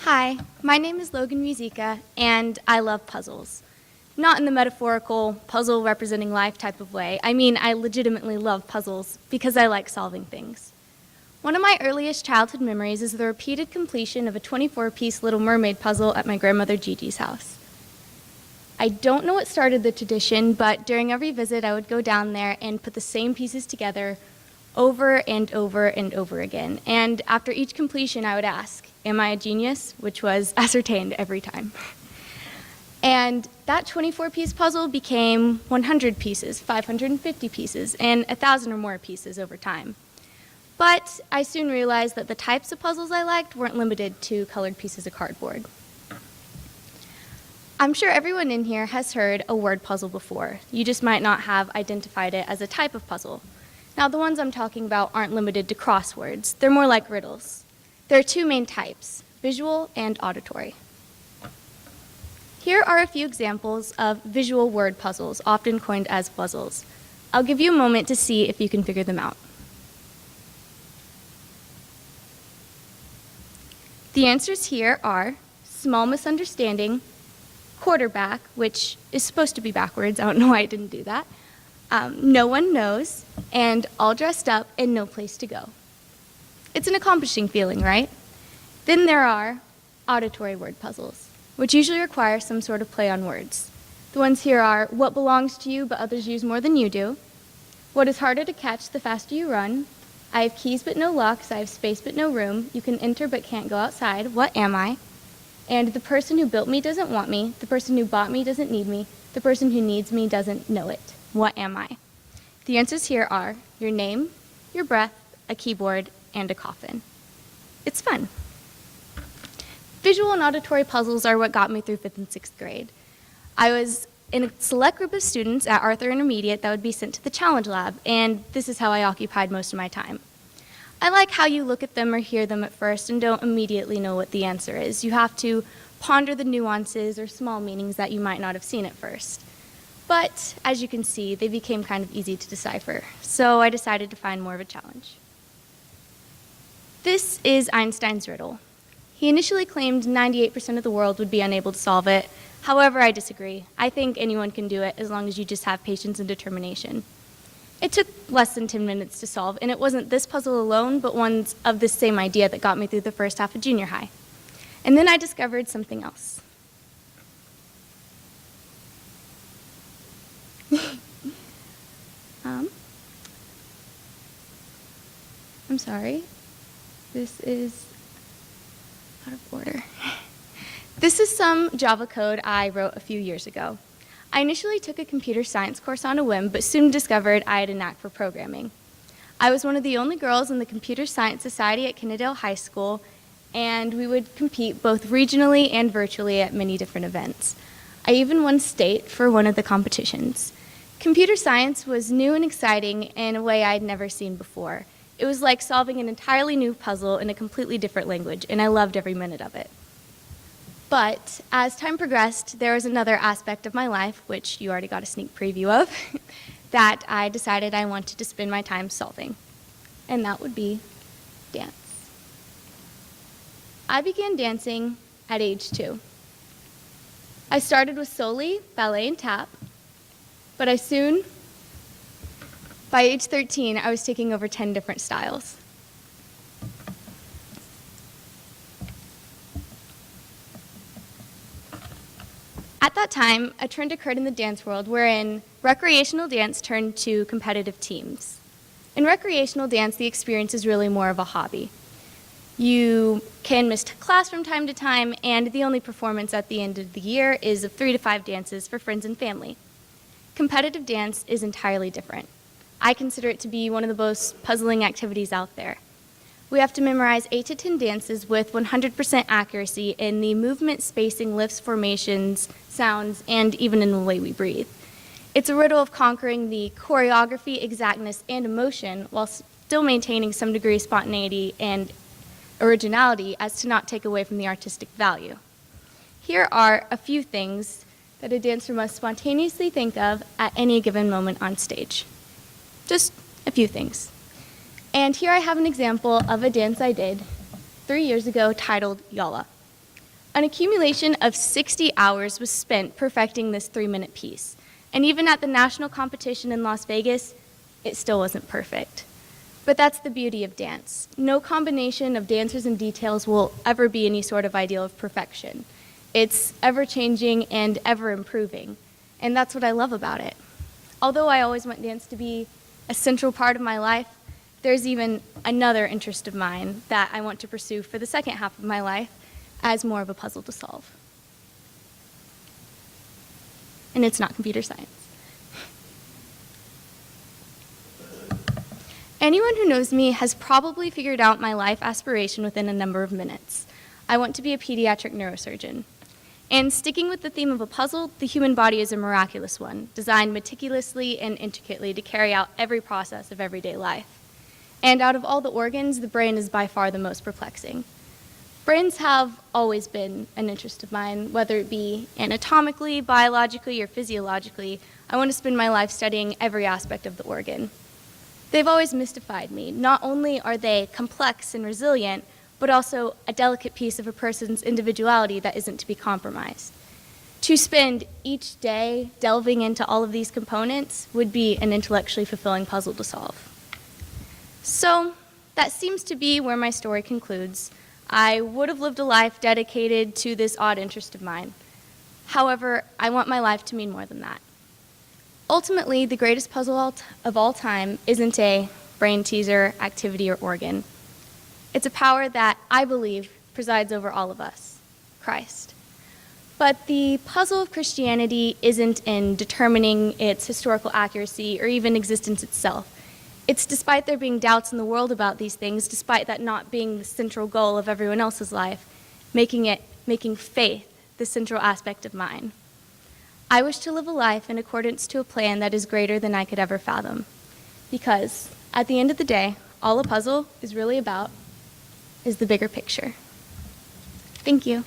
Hi, my name is Logan Muzyka, and I love puzzles. Not in the metaphorical puzzle representing life type of way. I mean, I legitimately love puzzles because I like solving things. One of my earliest childhood memories is the repeated completion of a 24-piece Little Mermaid puzzle at my grandmother Gigi's house. I don't know what started the tradition, but during every visit I would go down there and put the same pieces together over and over and over again. And after each completion I would ask, am I a genius? Which was ascertained every time. And that 24-piece puzzle became 100 pieces, 550 pieces, and 1,000 or more pieces over time. But I soon realized that the types of puzzles I liked weren't limited to colored pieces of cardboard. I'm sure everyone in here has heard a word puzzle before. You just might not have identified it as a type of puzzle. Now, the ones I'm talking about aren't limited to crosswords. They're more like riddles. There are two main types, visual and auditory. Here are a few examples of visual word puzzles, often coined as puzzles. I'll give you a moment to see if you can figure them out. The answers here are small misunderstanding, quarterback, which is supposed to be backwards. I don't know why I didn't do that. No one knows, and all dressed up and no place to go. It's an accomplishing feeling, right? Then there are auditory word puzzles, which usually require some sort of play on words. The ones here are what belongs to you but others use more than you do, what is harder to catch the faster you run, I have keys but no locks, I have space but no room, you can enter but can't go outside, what am I? And the person who built me doesn't want me, the person who bought me doesn't need me, the person who needs me doesn't know it. What am I? The answers here are your name, your breath, a keyboard, and a coffin. It's fun. Visual and auditory puzzles are what got me through 5th and 6th grade. I was in a select group of students at Arthur Intermediate that would be sent to the Challenge Lab, and this is how I occupied most of my time. I like how you look at them or hear them at first and don't immediately know what the answer is. You have to ponder the nuances or small meanings that you might not have seen at first. But, as you can see, they became kind of easy to decipher, so I decided to find more of a challenge. This is Einstein's riddle. He initially claimed 98% of the world would be unable to solve it. However, I disagree. I think anyone can do it as long as you just have patience and determination. It took less than 10 minutes to solve, and it wasn't this puzzle alone, but ones of this same idea that got me through the first half of junior high. And then I discovered something else. I'm sorry. This is out of order. This is some Java code I wrote a few years ago. I initially took a computer science course on a whim, but soon discovered I had a knack for programming. I was one of the only girls in the Computer Science Society at Kennedale High School, and we would compete both regionally and virtually at many different events. I even won state for one of the competitions. Computer science was new and exciting in a way I'd never seen before. It was like solving an entirely new puzzle in a completely different language, and I loved every minute of it. But as time progressed, there was another aspect of my life, which you already got a sneak preview of, that I decided I wanted to spend my time solving, and that would be dance. I began dancing at age 2. I started with solely ballet and tap, but by age 13, I was taking over 10 different styles. At that time, a trend occurred in the dance world wherein recreational dance turned to competitive teams. In recreational dance, the experience is really more of a hobby. You can miss class from time to time, and the only performance at the end of the year is of 3 to 5 dances for friends and family. Competitive dance is entirely different. I consider it to be one of the most puzzling activities out there. We have to memorize 8 to 10 dances with 100% accuracy in the movement, spacing, lifts, formations, sounds, and even in the way we breathe. It's a riddle of conquering the choreography, exactness, and emotion while still maintaining some degree of spontaneity and originality as to not take away from the artistic value. Here are a few things that a dancer must spontaneously think of at any given moment on stage. Just a few things. And here I have an example of a dance I did 3 years ago titled Yalla. An accumulation of 60 hours was spent perfecting this 3-minute piece. And even at the national competition in Las Vegas, it still wasn't perfect. But that's the beauty of dance. No combination of dancers and details will ever be any sort of ideal of perfection. It's ever-changing and ever-improving, and that's what I love about it. Although I always want dance to be a central part of my life, there's even another interest of mine that I want to pursue for the second half of my life as more of a puzzle to solve. And it's not computer science. Anyone who knows me has probably figured out my life aspiration within a number of minutes. I want to be a pediatric neurosurgeon. And sticking with the theme of a puzzle, the human body is a miraculous one, designed meticulously and intricately to carry out every process of everyday life. And out of all the organs, the brain is by far the most perplexing. Brains have always been an interest of mine, whether it be anatomically, biologically, or physiologically. I want to spend my life studying every aspect of the organ. They've always mystified me. Not only are they complex and resilient, but also a delicate piece of a person's individuality that isn't to be compromised. To spend each day delving into all of these components would be an intellectually fulfilling puzzle to solve. So that seems to be where my story concludes. I would have lived a life dedicated to this odd interest of mine. However, I want my life to mean more than that. Ultimately, the greatest puzzle of all time isn't a brain teaser, activity, or organ. It's a power that I believe presides over all of us, Christ. But the puzzle of Christianity isn't in determining its historical accuracy or even existence itself. It's despite there being doubts in the world about these things, despite that not being the central goal of everyone else's life, making faith the central aspect of mine. I wish to live a life in accordance to a plan that is greater than I could ever fathom. Because at the end of the day, all a puzzle is really about is the bigger picture. Thank you.